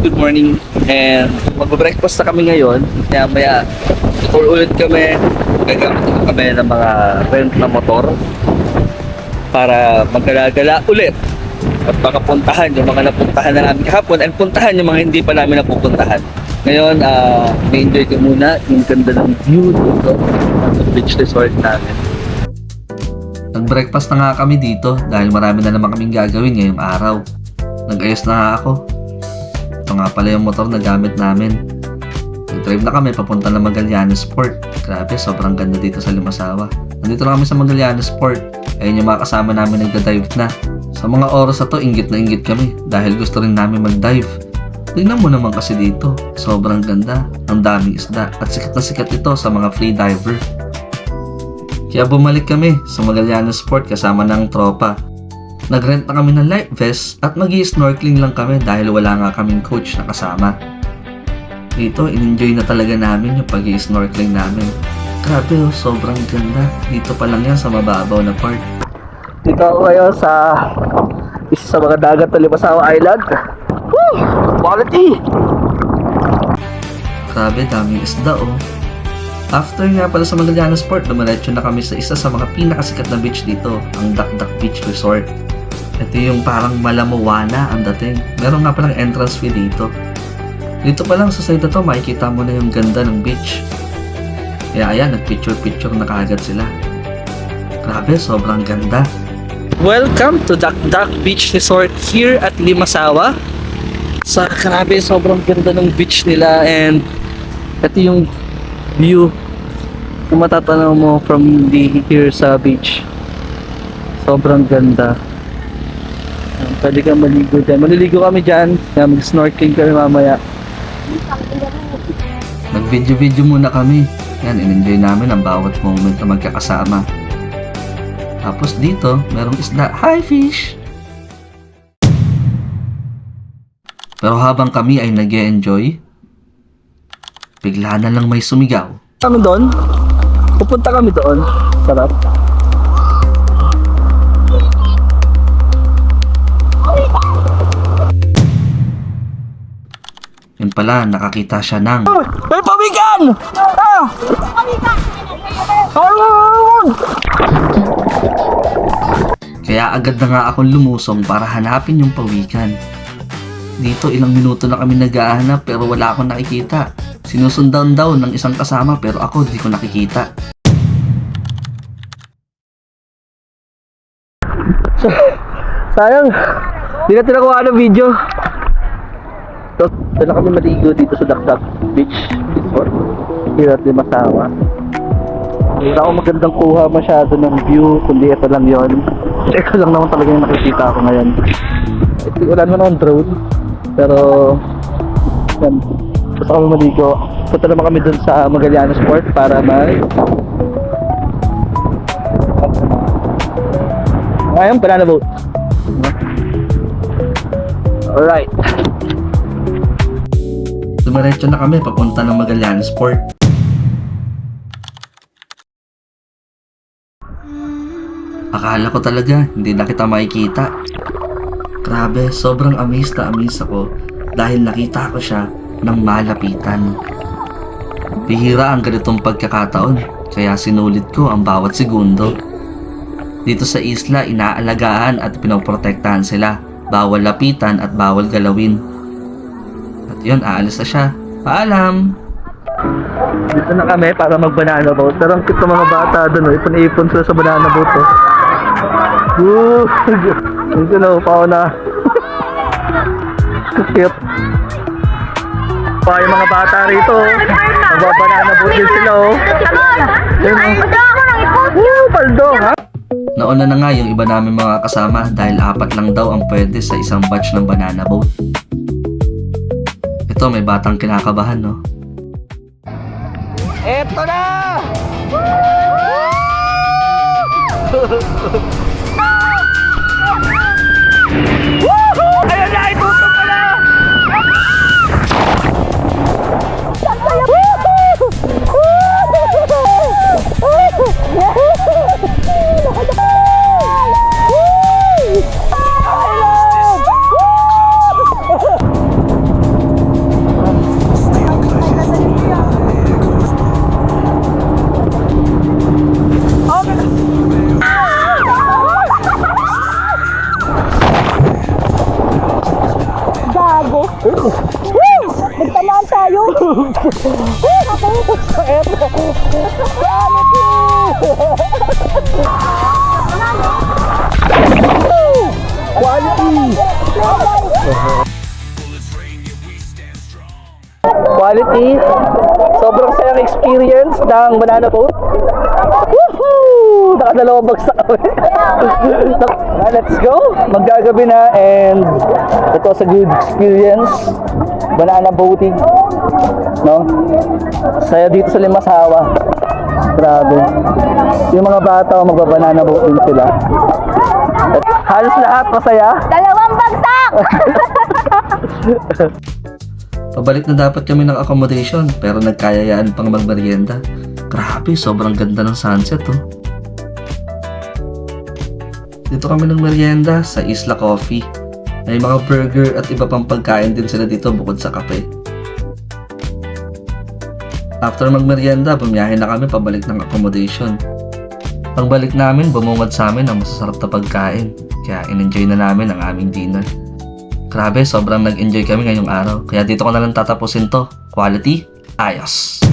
good morning. And mag-breakfast na kami ngayon. Maya tour ulit kami. Gagamit kami ng mga rent na motor para magala-gala ulit at makapuntahan yung mga napuntahan na namin kahapon and puntahan yung mga hindi pa namin napupuntahan. Ngayon, may-enjoy ko muna yung ganda ng view dito sa beach resort namin. Nag-breakfast na nga kami dito dahil marami na naman kaming gagawin ngayong araw. Nag-ayos na nga ako. Ito nga pala yung motor na gamit namin. Nag-drive na kami papunta na Magallanes Port. Grabe, sobrang ganda dito sa Limasawa. Nandito na kami sa Magallanes Port. Ayun yung mga kasama namin nagda-dive na. Sa mga oras na to, inggit na inggit kami dahil gusto rin namin mag-dive. Tingnan mo naman kasi dito, sobrang ganda, ang daming isda at sikat na sikat ito sa mga free diver. Kaya bumalik kami sa Magallanes Port kasama ng tropa. Nag-rent na kami ng life vest at mag-i-snorkeling lang kami dahil wala nga kaming coach na kasama. Dito, in-enjoy na talaga namin yung pag-i-snorkeling namin. Grabe oh, sobrang ganda. Dito pa lang yan sa mababaw na part. Dito ako ngayon sa isa sa mga dagat na Limasawa Island. Woo! Quality! Grabe, daming isda oh. After nga pala sa Magallanes Port, dumiretso na kami sa isa sa mga pinakasikat na beach dito, ang Dakdak Beach Resort. Ito yung parang Malamowana ang dating. Meron nga palang entrance fee dito. Dito pa lang sa side na to, makikita mo na yung ganda ng beach. Kaya ayan, nagpicture-picture na kaagad sila. Grabe, sobrang ganda. Welcome to Dakdak Beach Resort here at Limasawa. Grabe, sobrang ganda ng beach nila and ito yung view kung matatanaw mo from here sa beach. Sobrang ganda. Pwede kang maligo dyan. Maliligo kami dyan. Mag-snorkeling kami mamaya. Nag-video muna kami. Yan, in-enjoy namin ang bawat moment na magkakasama. Tapos dito, merong isda. Hi fish! Pero habang kami ay nag-e-enjoy, bigla na lang may sumigaw. Kami doon? Pupunta kami doon. Sarap. Yun pala, nakakita siya ng may pawikan! Ah! Kaya agad na nga akong lumusong para hanapin yung pawikan. Dito ilang minuto na kami nag-aanap pero wala akong nakikita. Sinusundan daw ng isang kasama pero ako di ko nakikita. Sayang, di natin nakuha ng video. So, na kami maligo dito sa Dakdak Beach Resort here at Limasawa. Wala akong magandang kuha masyado ng view, kundi ito lang yon. Ito lang naman talaga yung nakikita ko ngayon. Wala naman akong drone, pero yan, gusto kami maligo. Punta naman kami dun sa Magallanes Port para ngayon, banana boat. Alright. Dumiretso na kami papunta ng Magallanes Port. Akala ko talaga hindi na kita makikita. Grabe, sobrang amazed ako dahil nakita ko siya ng malapitan. Bihira ang ganitong pagkakataon, kaya sinulit ko ang bawat segundo. Dito sa isla, inaalagaan at pinoprotektahan sila. Bawal lapitan at bawal galawin. At yun, aalis na siya. Paalam! Dito na kami para mag-banana boat. Pero ang cute ng mga bata doon, ipon-ipon sila sa banana boat. Woo! Dito na, pauna. Cute. Pa yung mga bata rito. Magbabanana boat din sila. Woo! Paldo, ha? Nauna na nga yung iba namin mga kasama dahil 4 lang daw ang pwede sa isang batch ng banana boat. Ito, may batang kinakabahan, no? Eto na! Ayun na! Itutok ko na! Quality. Sobrang sayang experience ng banana boat. Woohoo! Nakadalawang bagsak kami. Let's go! Maggagabi na and it was a good experience. Banana boating. No? Saya dito sa Limasawa. Grabe. Yung mga bata magbabanana boating sila. At halos lahat masaya. Dalawang bagsak! Pabalik na dapat kami ng accommodation pero nagkayayaan pang magmerienda. Grabe, sobrang ganda ng sunset oh. Dito kami ng merienda sa Isla Coffee. May mga burger at iba pang pagkain din sila dito bukod sa kape. After magmerienda, bumiyahe na kami pabalik ng accommodation. Pagbalik namin, bumungad sa amin ang masasarap na pagkain. Kaya in-enjoy na namin ang aming dinner. Grabe, sobrang nag-enjoy kami ngayong araw. Kaya dito ko na lang tatapusin to. Quality, ayos!